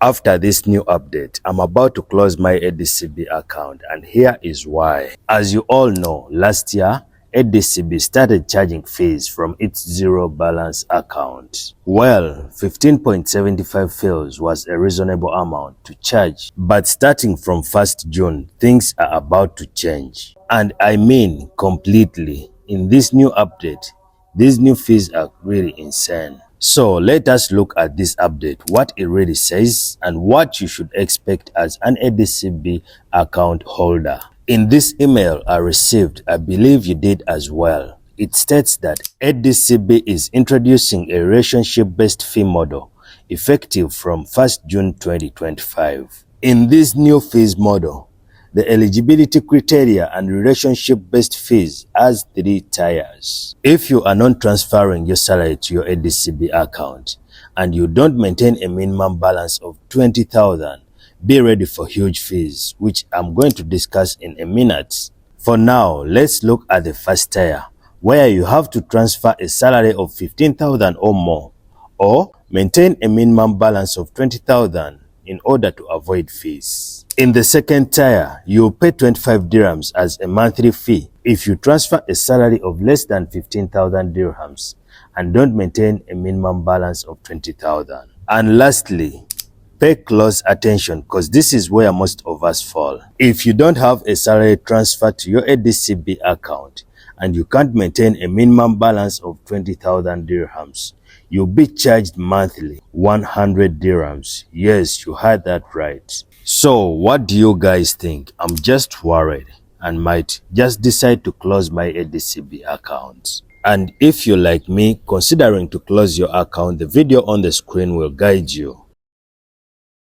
After this new update, I'm about to close my ADCB account, and here is why. As you all know, last year, ADCB started charging fees from its zero balance account. Well, 15.75 fils was a reasonable amount to charge, but starting from 1st June, things are about to change. And I mean completely. In this new update, these new fees are really insane. So let us look at this update, what it really says and what you should expect as an ADCB account holder. In this email I received, I believe you did as well. It states that ADCB is introducing a relationship-based fee model effective from 1st June 2025. In this new fees model, the eligibility criteria and relationship-based fees has 3 tiers. If you are not transferring your salary to your ADCB account and you don't maintain a minimum balance of 20,000, be ready for huge fees, which I'm going to discuss in a minute. For now, let's look at the first tier, where you have to transfer a salary of 15,000 or more, or maintain a minimum balance of 20,000 in order to avoid fees. In the second tier, you will pay 25 dirhams as a monthly fee if you transfer a salary of less than 15,000 dirhams and don't maintain a minimum balance of 20,000. And lastly, pay close attention because this is where most of us fall. If you don't have a salary transfer to your ADCB account and you can't maintain a minimum balance of 20,000 dirhams, you'll be charged monthly 100 dirhams. Yes, you heard that right. So what do you guys think? I'm just worried and might just decide to close my ADCB account. And if you're like me, considering to close your account, the video on the screen will guide you.